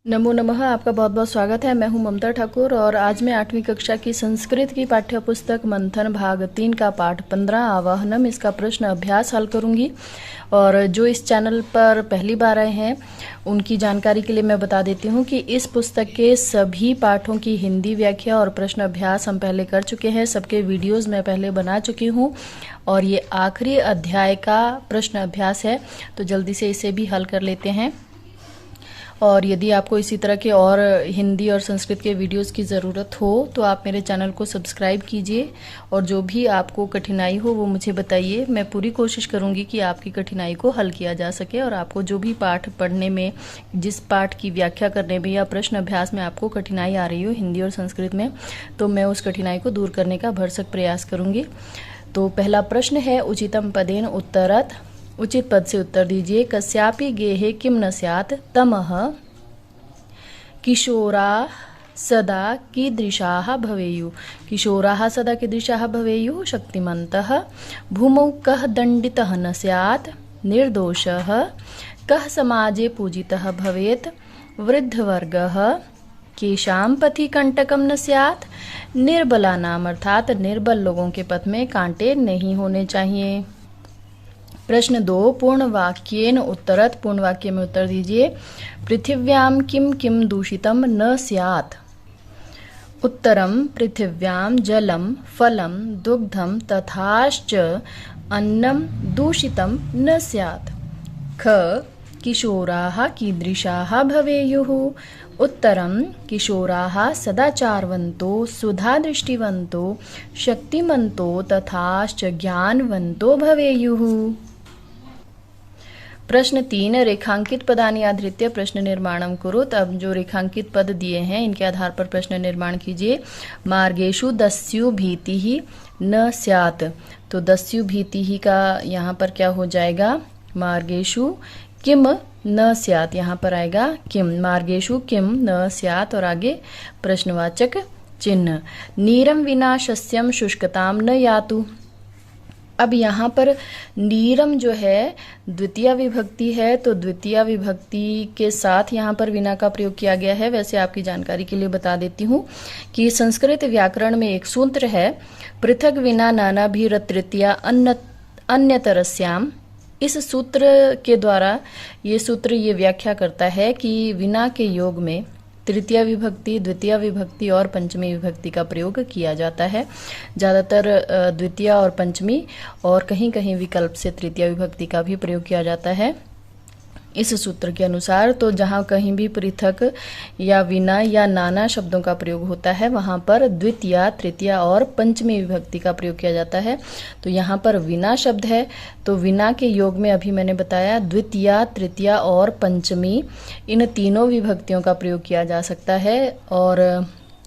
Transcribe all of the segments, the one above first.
नमो नमः। आपका बहुत बहुत स्वागत है। मैं हूं ममता ठाकुर और आज मैं 8वीं कक्षा की संस्कृत की पाठ्य पुस्तक मंथन भाग 3 का पाठ 15 आवाहनम इसका प्रश्न अभ्यास हल करूंगी। और जो इस चैनल पर पहली बार आए हैं उनकी जानकारी के लिए मैं बता देती हूं कि इस पुस्तक के सभी पाठों की हिंदी व्याख्या और प्रश्न अभ्यास हम पहले कर चुके हैं। सबके वीडियोज़ मैं पहले बना चुकी हूँ और ये आखिरी अध्याय का प्रश्न अभ्यास है, तो जल्दी से इसे भी हल कर लेते हैं। और यदि आपको इसी तरह के और हिंदी और संस्कृत के वीडियोस की ज़रूरत हो तो आप मेरे चैनल को सब्सक्राइब कीजिए और जो भी आपको कठिनाई हो वो मुझे बताइए। मैं पूरी कोशिश करूंगी कि आपकी कठिनाई को हल किया जा सके और आपको जो भी पाठ पढ़ने में, जिस पाठ की व्याख्या करने में या प्रश्न अभ्यास में आपको कठिनाई आ रही हो हिंदी और संस्कृत में, तो मैं उस कठिनाई को दूर करने का भरसक प्रयास करूँगी। तो पहला प्रश्न है उचितम पदेन उत्तरत। उचित पद से उत्तर दीजिए। कस्यापि गेहे किम न स्यात् तमः किशोराः सदा कीदृशाः भवेयुः। किशोराः सदा कीदृशाः भवेयुः। शक्तिमन्तः। भूमौ कः दण्डितः न स्यात्। निर्दोषः। कः समाजे पूजितः भवेत्। वृद्धवर्गः। केषां पथि कंटकं न स्यात्। निर्बलानाम अर्थात निर्बल लोगों के पथ में कांटे नहीं होने चाहिए। प्रश्न 2 पूर्ण वाक्येन उत्तरत। पूर्ण वाक्य में उत्तर दीजिए। पृथिव्याम किम किम दूषितम न स्यात्। उत्तरम पृथिव्याम जलम फलम दुग्धम तथाश्च अन्नम दूषितम न स्यात्। ख किशोराः कीदृशाः भवेयुः। उत्तरम किशोराः सदाचारवन्तो सुधादृष्टिवन्तो शक्तिमन्तो तथाश्च ज्ञानवन्तो भवेयुः। प्रश्न 3 रेखांकित पदानि आधृत्य प्रश्न निर्माणम कुरुत। अब जो रेखांकित पद दिए हैं इनके आधार पर प्रश्न निर्माण कीजिए। मार्गेषु दस्यु भीतिः न स्यात्। तो दस्यु भीतिः का यहाँ पर क्या हो जाएगा। मार्गेषु किम न स्यात्, यहाँ पर आएगा किम। मार्गेषु किम न स्यात् और आगे प्रश्नवाचक चिन्ह। नीरम विना शस्यम शुष्कताम न यातु। अब यहाँ पर नीरम जो है द्वितीय विभक्ति है, तो द्वितीय विभक्ति के साथ यहाँ पर विना का प्रयोग किया गया है। वैसे आपकी जानकारी के लिए बता देती हूँ कि संस्कृत व्याकरण में एक सूत्र है, पृथक विना नानाभिर तृतीया अन्यतरस्याम। इस सूत्र के द्वारा ये सूत्र ये व्याख्या करता है कि विना के योग में तृतीय विभक्ति, द्वितीय विभक्ति और पंचमी विभक्ति का प्रयोग किया जाता है। ज़्यादातर द्वितीय और पंचमी और कहीं कहीं विकल्प से तृतीय विभक्ति का भी प्रयोग किया जाता है इस सूत्र के अनुसार। तो जहाँ कहीं भी पृथक या विना या नाना शब्दों का प्रयोग होता है वहाँ पर द्वितीय, तृतीय और पंचमी विभक्ति का प्रयोग किया जाता है। तो यहाँ पर विना शब्द है, तो विना के योग में अभी मैंने बताया द्वितीय, तृतीय और पंचमी, इन तीनों विभक्तियों का प्रयोग किया जा सकता है। और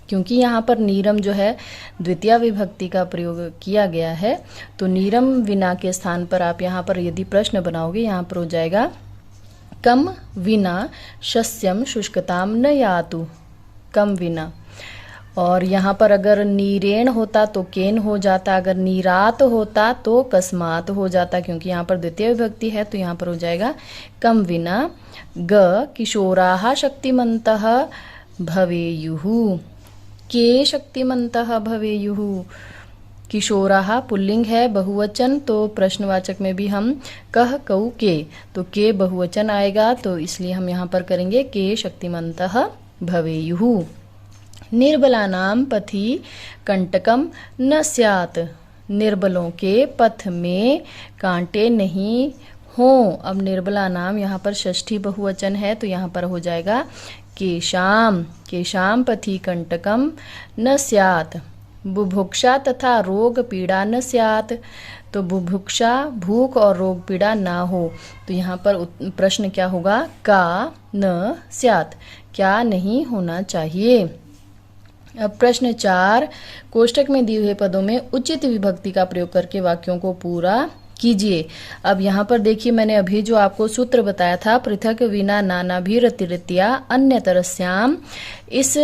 क्योंकि यहाँ पर नीरम जो है द्वितीय विभक्ति का प्रयोग किया गया है, तो नीरम विना के स्थान पर आप यहाँ पर यदि प्रश्न बनाओगे यहाँ पर हो जाएगा कम विना शस्यम शुष्कताम न यातु। कम विना। और यहाँ पर अगर नीरेण होता तो केन हो जाता, अगर नीरात होता तो कस्मात हो जाता, क्योंकि यहाँ पर द्वितीय विभक्ति है तो यहाँ पर हो जाएगा कम विना। ग किशोराः शक्तिमन्तः भवेयुः। के शक्तिमन्तः भवेयुः। किशोराः पुल्लिंग है, बहुवचन, तो प्रश्नवाचक में भी हम कह कऊ के, तो के बहुवचन आएगा, तो इसलिए हम यहाँ पर करेंगे के शक्तिमन्तः भवेयुः। निर्बलानां पथि कंटकम न स्यात्। निर्बलों के पथ में कांटे नहीं हों। अब निर्बलानाम यहाँ पर षष्ठी बहुवचन है तो यहाँ पर हो जाएगा केशाम। केशाम पथि कंटकम न स्यात्। बुभुक्षा तथा रोग पीड़ा न स्यात्। तो बुभुक्षा भूख और रोग पीड़ा ना हो, तो यहाँ पर प्रश्न क्या होगा, का न स्यात्, क्या नहीं होना चाहिए। अब प्रश्न 4 कोष्टक में दिए हुए पदों में उचित विभक्ति का प्रयोग करके वाक्यों को पूरा कीजिए। अब यहाँ पर देखिए मैंने अभी जो आपको सूत्र बताया था, पृथक विना नानाभिर तृतीया अन्यतरस्याम, इस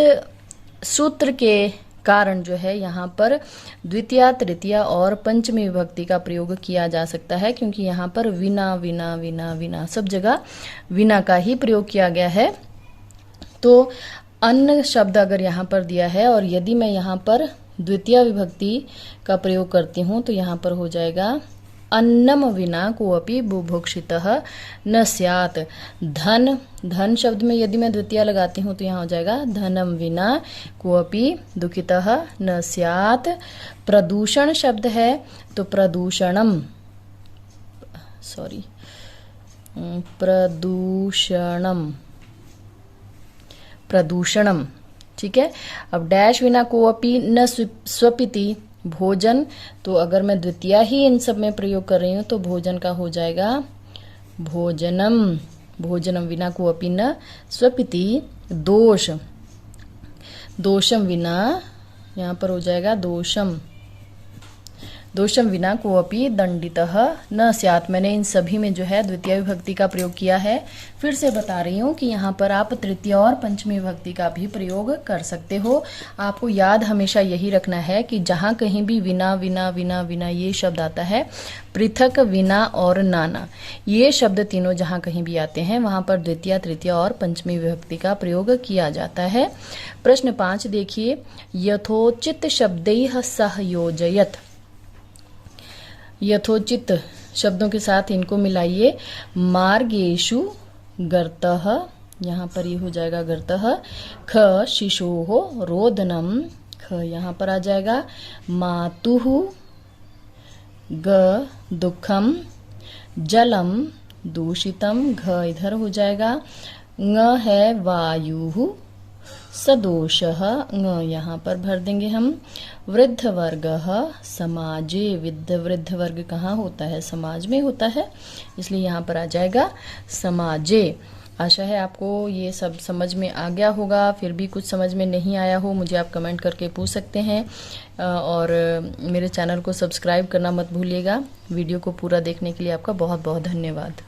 सूत्र के कारण जो है यहाँ पर द्वितीय, तृतीय और पंचमी विभक्ति का प्रयोग किया जा सकता है, क्योंकि यहाँ पर विना विना विना विना सब जगह विना का ही प्रयोग किया गया है। तो अन्न शब्द अगर यहाँ पर दिया है और यदि मैं यहाँ पर द्वितीय विभक्ति का प्रयोग करती हूँ तो यहाँ पर हो जाएगा अन्नम विना कोऽपि बुभुक्षितः न स्यात्। धन, धन शब्द में यदि मैं द्वितीय लगाती हूँ तो यहाँ हो जाएगा धनम विना कोऽपि दुःखितः न स्यात्। प्रदूषण शब्द है तो प्रदूषणम, सॉरी प्रदूषणम, प्रदूषणम, ठीक है। अब डैश विना कोऽपि न स्वपिति, भोजन, तो अगर मैं द्वितीय ही इन सब में प्रयोग कर रही हूँ तो भोजन का हो जाएगा भोजनम, भोजनम विना कोऽपि न स्वपिति। दोष, दोषम विना, यहाँ पर हो जाएगा दोषम, दोषम विना कोऽपि दंडितः न स्यात्। मैंने इन सभी में जो है द्वितीय विभक्ति का प्रयोग किया है। फिर से बता रही हूँ कि यहाँ पर आप तृतीय और पंचमी विभक्ति का भी प्रयोग कर सकते हो। आपको याद हमेशा यही रखना है कि जहाँ कहीं भी विना विना विना विना ये शब्द आता है, पृथक, विना और नाना, ये शब्द तीनों जहाँ कहीं भी आते हैं वहाँ पर द्वितीय, तृतीय और पंचमी विभक्ति का प्रयोग किया जाता है। प्रश्न 5 देखिए, यथोचित शब्दैः सह योजयत। यथोचित शब्दों के साथ इनको मिलाइए। मार्गेषु गर्तः, यहाँ पर ये हो जाएगा गर्तः। ख शिशोः रोदनम, ख यहाँ पर आ जाएगा मातुः। ग दुःखम, जलम दूषितम, घ इधर हो जाएगा। ङ है वायुः, सदोषः, ङ यहाँ पर भर देंगे हम। वृद्ध वर्गः समाजे, वृद्ध वर्ग कहाँ होता है? समाज में होता है, इसलिए यहाँ पर आ जाएगा समाजे। आशा है आपको ये सब समझ में आ गया होगा। फिर भी कुछ समझ में नहीं आया हो मुझे आप कमेंट करके पूछ सकते हैं, और मेरे चैनल को सब्सक्राइब करना मत भूलिएगा। वीडियो को पूरा देखने के लिए आपका बहुत बहुत धन्यवाद।